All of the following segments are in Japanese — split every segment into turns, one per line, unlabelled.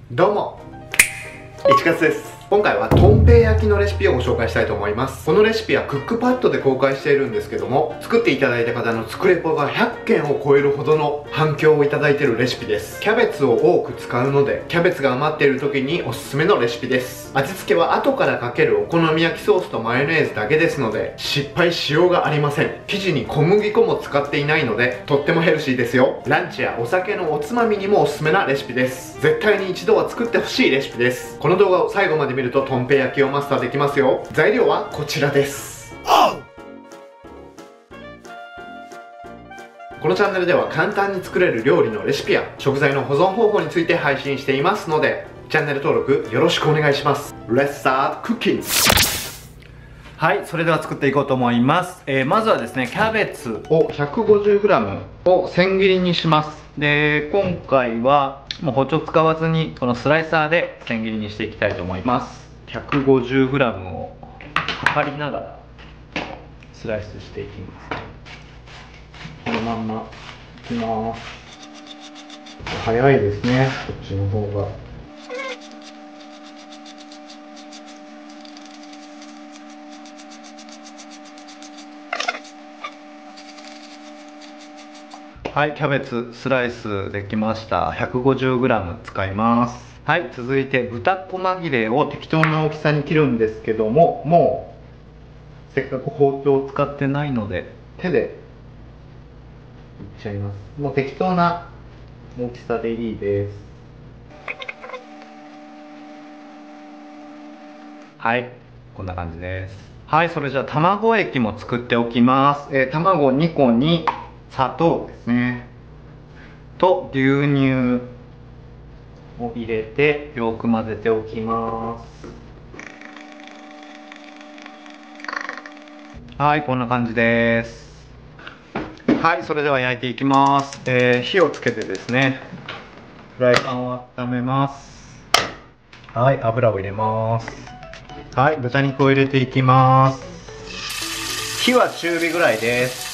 どうも、1月です。今回はとんぺい焼きのレシピをご紹介したいと思います。このレシピはクックパッドで公開しているんですけども、作っていただいた方の作レポが100件を超えるほどの反響をいただいているレシピです。キャベツを多く使うので、キャベツが余っている時におすすめのレシピです。味付けは後からかけるお好み焼きソースとマヨネーズだけですので、失敗しようがありません。生地に小麦粉も使っていないので、とってもヘルシーですよ。ランチやお酒のおつまみにもおすすめなレシピです。絶対に一度は作ってほしいレシピです。この動画を最後まで見るととんぺい焼きをマスターできますよ。材料はこちらです。このチャンネルでは簡単に作れる料理のレシピや食材の保存方法について配信していますので、チャンネル登録よろしくお願いします。 Let's start cooking。
はい、それでは作っていこうと思います。まずはですね、キャベツを 150g を千切りにします。で、今回はもう包丁使わずにこのスライサーで千切りにしていきたいと思います。 150g を測りながらスライスしていきます。このまんまいきます。早いですね、こっちの方が。はい、キャベツスライスできました。 150g 使います。はい、続いて豚こま切れを適当な大きさに切るんですけども、もうせっかく包丁を使ってないので手でいっちゃいます。もう適当な大きさでいいです。はい、こんな感じです。はい、それじゃあ卵液も作っておきます。卵2個に砂糖ですねと牛乳を入れてよく混ぜておきます。はい、こんな感じです。はい、それでは焼いていきます。火をつけてですね、フライパンを温めます。はい、油を入れます。はい、豚肉を入れていきます。火は中火ぐらいです。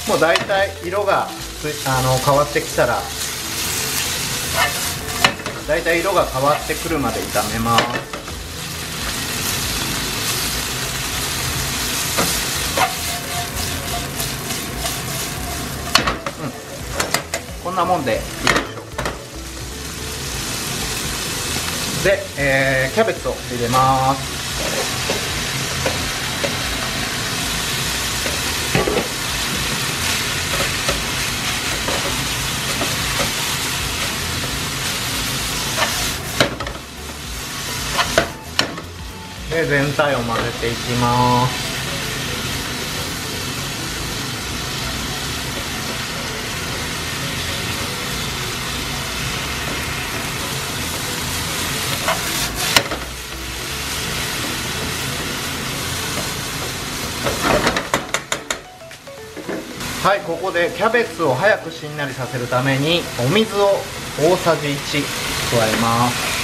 もう大体色が変わってきたら、大体色が変わってくるまで炒めます。こんなもんでいいでしょう。で、キャベツを入れます。で、全体を混ぜていきます。はい、ここでキャベツを早くしんなりさせるためにお水を大さじ1加えます。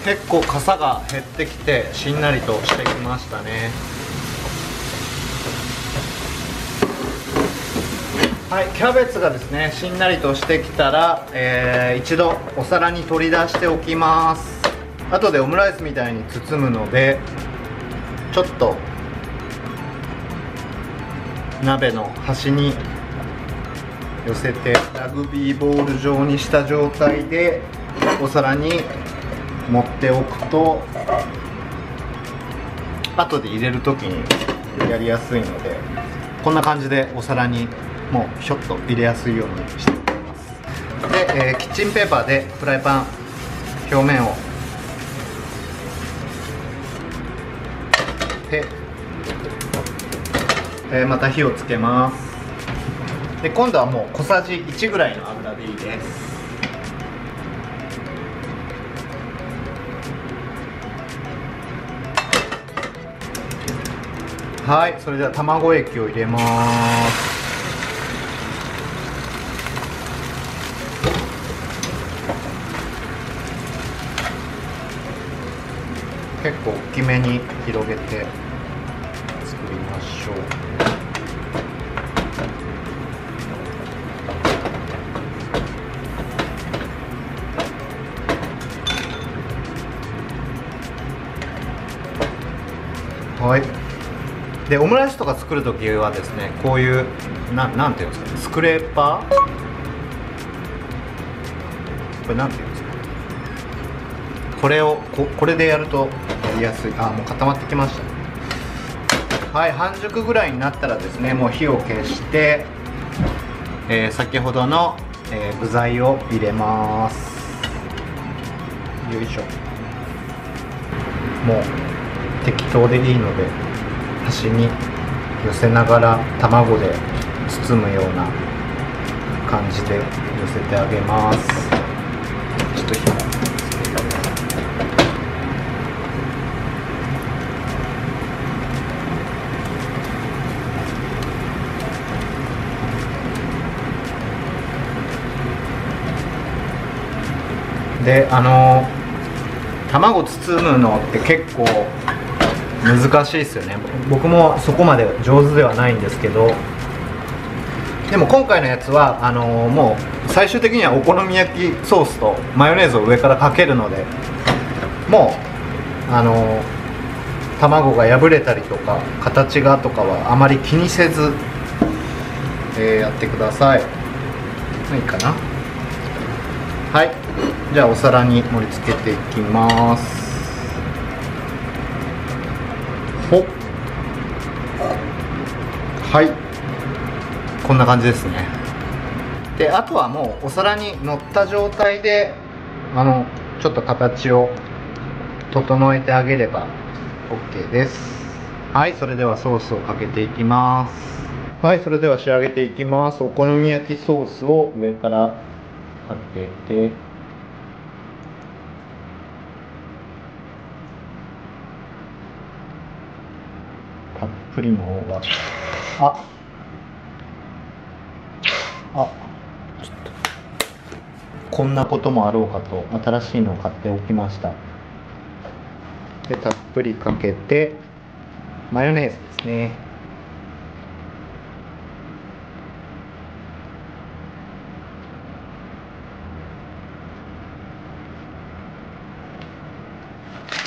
結構かさが減ってきてしんなりとしてきましたね。はい、キャベツがですねしんなりとしてきたら、一度お皿に取り出しておきます。後でオムライスみたいに包むので、ちょっと鍋の端に寄せてラグビーボール状にした状態でお皿に持っておくと、後で入れる時にやりやすいので、こんな感じでお皿にもうひょっと入れやすいようにしておきます。で、キッチンペーパーでフライパン表面をで、また火をつけます。で今度はもう小さじ1ぐらいの油でいいです。はい、それでは卵液を入れます。結構大きめに広げて作りましょう。はい。でオムライスとか作るときはですね、こういうなんていうんですかね、スクレーパー、これなんていうんですか、これをこれでやるとやりやすい。あ、もう固まってきました。はい、半熟ぐらいになったらですね、もう火を消して、先ほどの、具材を入れます。よいしょ。もう適当でいいので端に寄せながら卵で包むような感じで寄せてあげます。ちょっと火もで、卵包むのって結構難しいですよね。僕もそこまで上手ではないんですけど、でも今回のやつはもう最終的にはお好み焼きソースとマヨネーズを上からかけるので、もう卵が破れたりとか形がとかはあまり気にせず、やってください。いいかな。はい、じゃあお皿に盛り付けていきます。ほっ、はい、こんな感じですね。であとはもうお皿に乗った状態でちょっと形を整えてあげれば OK です。はい、それではソースをかけていきます。はい、それでは仕上げていきます。お好み焼きソースを上からかけて、たっぷりの方が、ちょっとこんなこともあろうかと新しいのを買っておきました。でたっぷりかけてマヨネーズですね。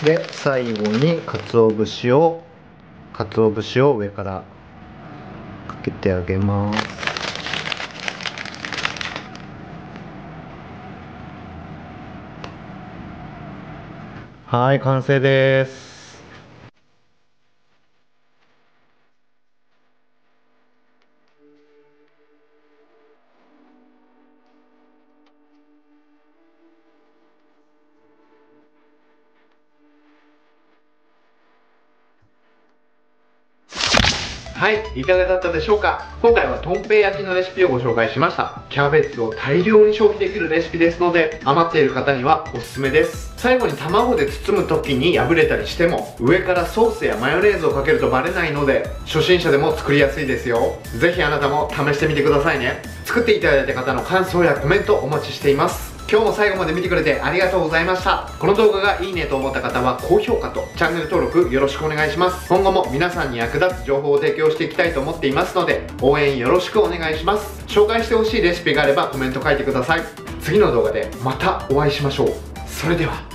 で最後に鰹節を上からかけてあげます。はい、完成です。はい、いかがだったでしょうか。今回はとんぺい焼きのレシピをご紹介しました。キャベツを大量に消費できるレシピですので、余っている方にはおすすめです。最後に卵で包む時に破れたりしても、上からソースやマヨネーズをかけるとバレないので、初心者でも作りやすいですよ。ぜひあなたも試してみてくださいね。作っていただいた方の感想やコメントお待ちしています。今日も最後まで見てくれてありがとうございました。この動画がいいねと思った方は高評価とチャンネル登録よろしくお願いします。今後も皆さんに役立つ情報を提供していきたいと思っていますので、応援よろしくお願いします。紹介してほしいレシピがあればコメント書いてください。次の動画でまたお会いしましょう。それでは。